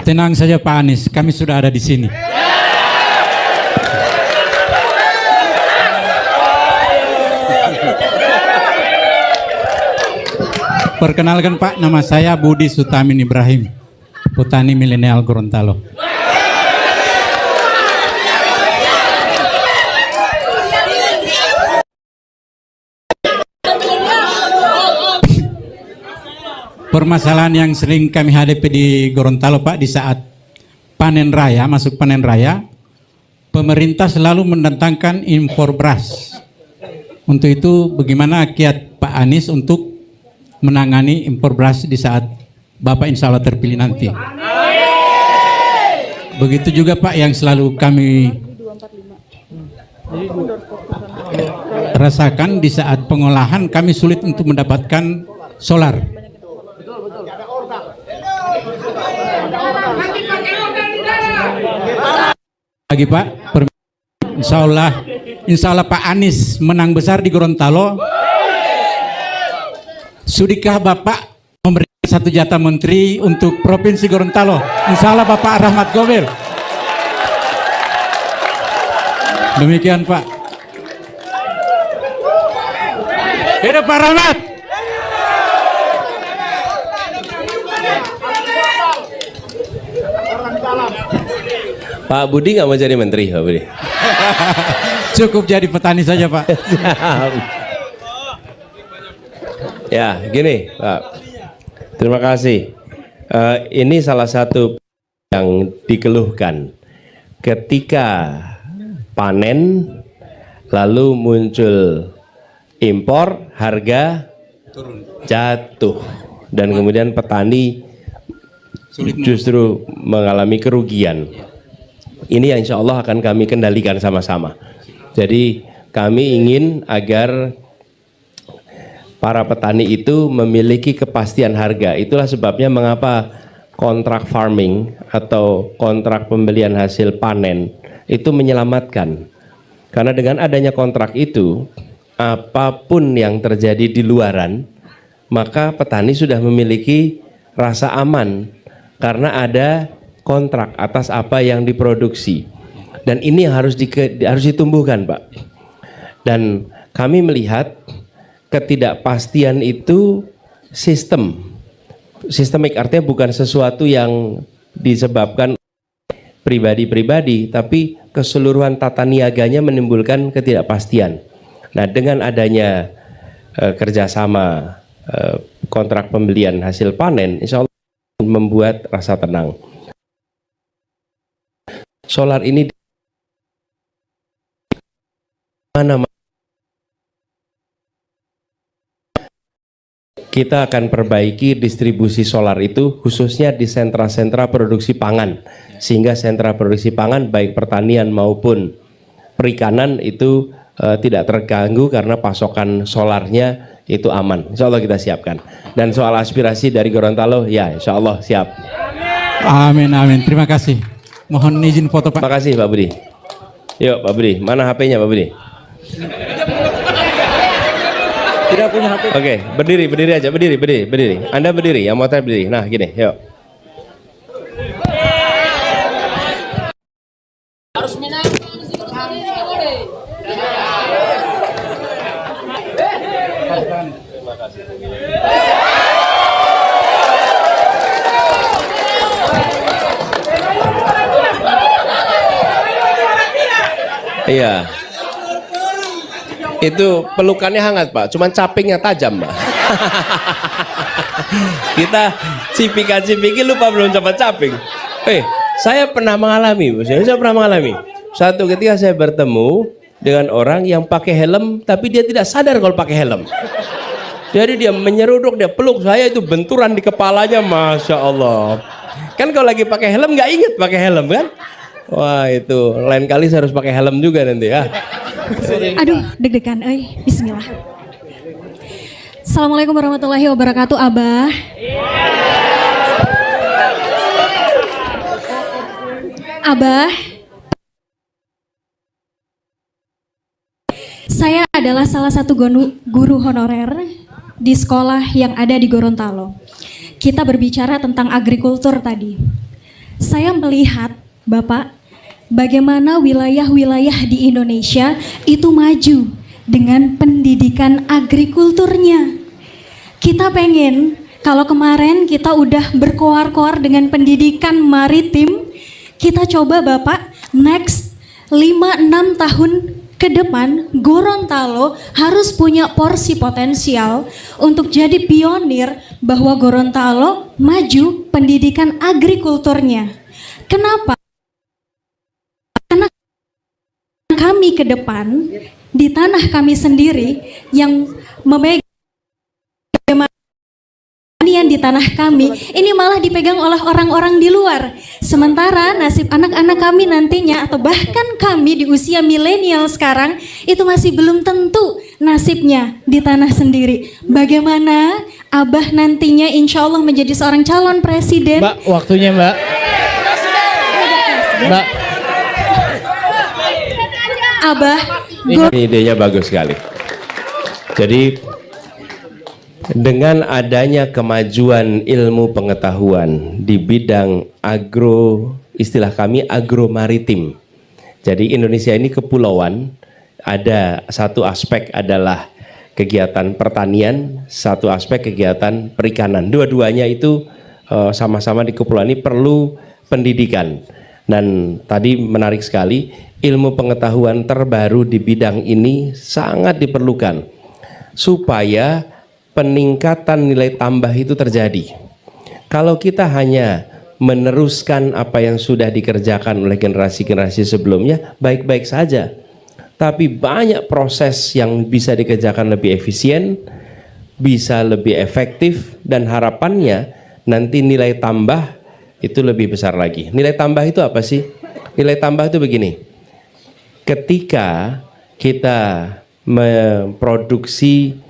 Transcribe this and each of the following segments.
Tenang saja Pak Anies, kami sudah ada di sini. Perkenalkan Pak, nama saya Budi Sutamin Ibrahim, petani milenial Gorontalo. Permasalahan yang sering kami hadapi di Gorontalo Pak, di saat panen raya, masuk panen raya, pemerintah selalu mendatangkan impor beras. Untuk itu bagaimana kiat Pak Anies untuk menangani impor beras di saat Bapak insya Allah terpilih nanti? Begitu juga Pak yang selalu kami rasakan di saat pengolahan kami sulit untuk mendapatkan solar. Lagi Pak, insya Allah Pak Anies menang besar di Gorontalo. Sudikah Bapak memberikan 1 jatah menteri untuk Provinsi Gorontalo? Insya Allah Bapak Rahmat Gobel. Demikian Pak. Hidup Pak Rahmat. Pak Budi nggak mau jadi menteri, Pak Budi? Cukup jadi petani saja Pak. Ya, gini Pak. Terima kasih. Ini salah satu yang dikeluhkan. Ketika panen, lalu muncul impor, harga jatuh. Dan kemudian petani justru mengalami kerugian. Ini yang insya Allah akan kami kendalikan sama-sama. Jadi kami ingin agar para petani itu memiliki kepastian harga. Itulah sebabnya mengapa kontrak farming atau kontrak pembelian hasil panen itu menyelamatkan. Karena dengan adanya kontrak itu, apapun yang terjadi di luaran, maka petani sudah memiliki rasa aman karena ada kontrak atas apa yang diproduksi. Dan ini harus ditumbuhkan Pak. Dan kami melihat ketidakpastian itu sistemik, artinya bukan sesuatu yang disebabkan pribadi-pribadi, tapi keseluruhan tata niaganya menimbulkan ketidakpastian. Nah, dengan adanya kerjasama kontrak pembelian hasil panen, insya Allah membuat rasa tenang. Solar ini mana kita akan perbaiki distribusi solar itu khususnya di sentra-sentra produksi pangan, sehingga sentra produksi pangan baik pertanian maupun perikanan itu tidak terganggu karena pasokan solarnya itu aman. Insya Allah kita siapkan. Dan soal aspirasi dari Gorontalo, ya insya Allah siap. Amin amin. Terima kasih. Mohon izin foto Pak. Terima kasih Pak Budi. Yuk Pak Budi, mana HP-nya Pak Budi? Tidak punya HP. Oke, berdiri aja, berdiri. Anda berdiri, yang mau berdiri. Nah, gini, yuk. Iya. Itu pelukannya hangat Pak, cuman capingnya tajam Pak. Kita cipika-cipiki lupa belum coba caping. Saya pernah mengalami, Satu ketika saya bertemu dengan orang yang pakai helm, tapi dia tidak sadar kalau pakai helm. Jadi dia menyeruduk, dia peluk saya, itu benturan di kepalanya, Masya Allah. Kan kalau lagi pakai helm nggak inget pakai helm kan? Wah itu, lain kali saya harus pakai helm juga nanti ya. Aduh, deg-degan, bismillah. Assalamualaikum warahmatullahi wabarakatuh, Abah. Abah, saya adalah salah satu guru honorer di sekolah yang ada di Gorontalo. Kita berbicara tentang agrikultur tadi. saya melihat Bapak bagaimana wilayah-wilayah di Indonesia itu maju dengan pendidikan agrikulturnya. Kita pengen kalau kemarin kita udah berkoar-koar dengan pendidikan maritim, kita coba Bapak next 5-6 tahun ke depan Gorontalo harus punya porsi potensial untuk jadi pionir bahwa Gorontalo maju pendidikan agrikulturnya. Kenapa? Karena kami ke depan di tanah kami sendiri yang memegang yang di tanah kami ini malah dipegang oleh orang-orang di luar. Sementara nasib anak-anak kami nantinya atau bahkan kami di usia milenial sekarang itu masih belum tentu nasibnya di tanah sendiri. Bagaimana Abah nantinya insya Allah menjadi seorang calon presiden? Mbak, waktunya Mbak. Mbak. Abah, Ini idenya bagus sekali. Jadi dengan adanya kemajuan ilmu pengetahuan di bidang istilah kami agro maritim. Jadi Indonesia ini kepulauan, ada satu aspek adalah kegiatan pertanian, satu aspek kegiatan perikanan. Dua-duanya itu sama-sama di kepulauan ini perlu pendidikan. Dan tadi menarik sekali, ilmu pengetahuan terbaru di bidang ini sangat diperlukan supaya peningkatan nilai tambah itu terjadi. Kalau kita hanya meneruskan apa yang sudah dikerjakan oleh generasi-generasi sebelumnya, baik-baik saja. Tapi banyak proses yang bisa dikerjakan lebih efisien, bisa lebih efektif, dan harapannya nanti nilai tambah itu lebih besar lagi. Nilai tambah itu apa sih? Nilai tambah itu begini. Ketika kita memproduksi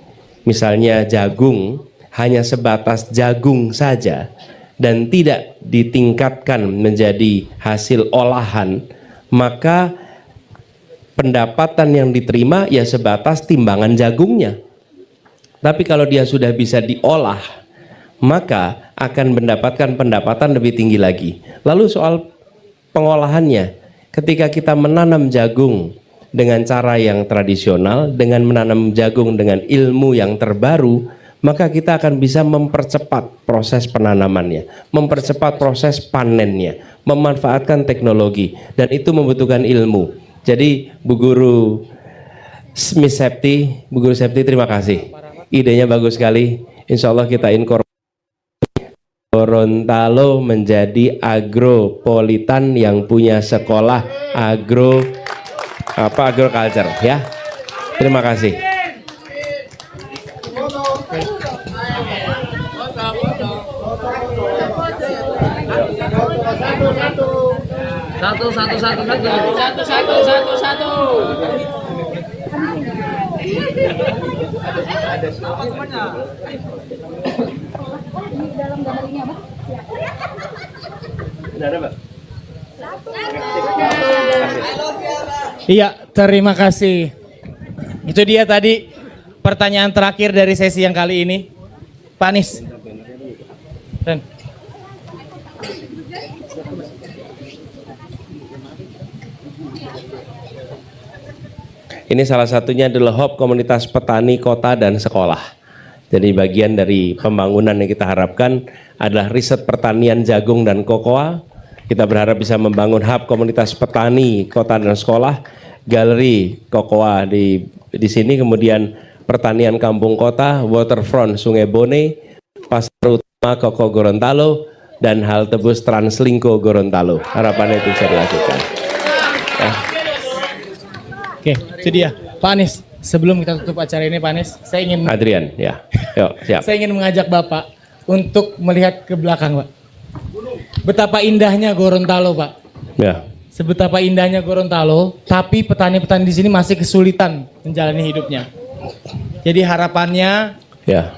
misalnya jagung hanya sebatas jagung saja dan tidak ditingkatkan menjadi hasil olahan, maka pendapatan yang diterima ya sebatas timbangan jagungnya. Tapi kalau dia sudah bisa diolah, maka akan mendapatkan pendapatan lebih tinggi lagi. Lalu soal pengolahannya, ketika kita menanam jagung dengan cara yang tradisional, dengan menanam jagung dengan ilmu yang terbaru, maka kita akan bisa mempercepat proses penanamannya, mempercepat proses panennya, memanfaatkan teknologi, dan itu membutuhkan ilmu. Jadi Bu Guru Miss Septi, Bu Guru Septi, terima kasih. Idenya bagus sekali. Insya Allah kita inkorporasi Gorontalo menjadi agropolitan yang punya sekolah agriculture ya. Terima kasih. Satu. Iya, terima kasih. Itu dia tadi pertanyaan terakhir dari sesi yang kali ini. Pak Anies. Ren. Ini salah satunya adalah hub komunitas petani kota dan sekolah. Jadi bagian dari pembangunan yang kita harapkan adalah riset pertanian jagung dan kokoa. Kita berharap bisa membangun hub komunitas petani kota dan sekolah, galeri kokoa di sini, kemudian pertanian kampung kota, waterfront Sungai Bone, pasar utama Koko Gorontalo, dan halte bus Translingko Gorontalo. Harapannya itu bisa dilakukan. Ya. Oke, itu dia. Pak Anies, sebelum kita tutup acara ini Pak Anies, saya ingin Adrian, ya. Yuk, siap. saya ingin mengajak Bapak untuk melihat ke belakang, Pak. Betapa indahnya Gorontalo, Pak. Ya. Sebetapa indahnya Gorontalo, tapi petani-petani di sini masih kesulitan menjalani hidupnya. Jadi harapannya, Ya.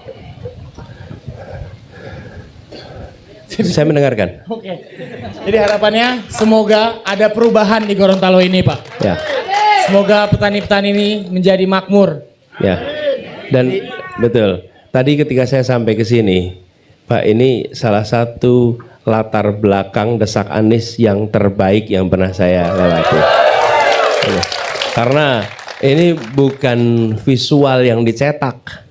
Saya mendengarkan. oke. Jadi harapannya semoga ada perubahan di Gorontalo ini, Pak. Ya. Semoga petani-petani ini menjadi makmur. Ya. Dan betul. Tadi ketika saya sampai ke sini, Pak, ini salah satu latar belakang Desak Anies yang terbaik yang pernah saya lewati. Karena ini bukan visual yang dicetak.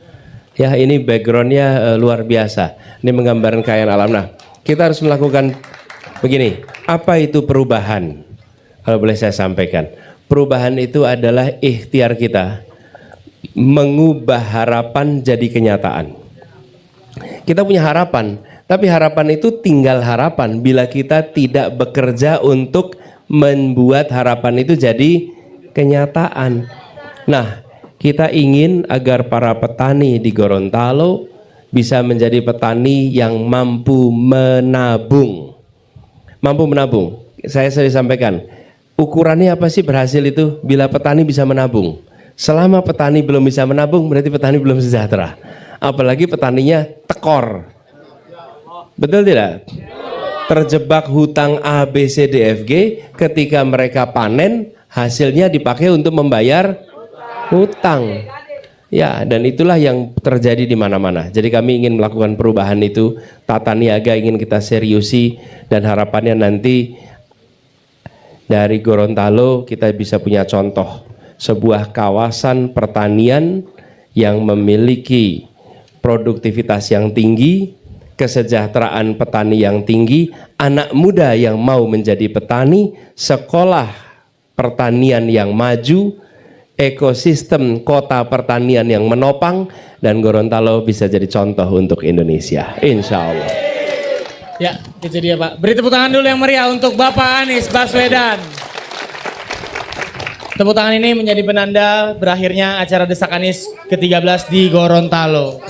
Ya, ini backgroundnya luar biasa. Ini menggambarkan kekayaan alam. Nah, kita harus melakukan begini. Apa itu perubahan? Kalau boleh saya sampaikan. Perubahan itu adalah ikhtiar kita mengubah harapan jadi kenyataan. Kita punya harapan, tapi harapan itu tinggal harapan bila kita tidak bekerja untuk membuat harapan itu jadi kenyataan. Nah, kita ingin agar para petani di Gorontalo bisa menjadi petani yang mampu menabung. Mampu menabung. Saya sering sampaikan, ukurannya apa sih berhasil itu? Bila petani bisa menabung. Selama petani belum bisa menabung, berarti petani belum sejahtera. Apalagi petaninya tekor. Betul tidak? Terjebak hutang A, B, C, D, F, G. Ketika mereka panen, hasilnya dipakai untuk membayar hutang. Ya, dan itulah yang terjadi di mana-mana. Jadi kami ingin melakukan perubahan itu, tata niaga ingin kita seriusi, dan harapannya nanti dari Gorontalo kita bisa punya contoh sebuah kawasan pertanian yang memiliki produktivitas yang tinggi, kesejahteraan petani yang tinggi, anak muda yang mau menjadi petani, sekolah pertanian yang maju, ekosistem kota pertanian yang menopang, dan Gorontalo bisa jadi contoh untuk Indonesia, insya Allah. Ya, itu dia Pak. Beri tepuk tangan dulu yang meriah untuk Bapak Anies Baswedan. Tepuk tangan ini menjadi penanda berakhirnya acara Desak Anies ke-13 di Gorontalo.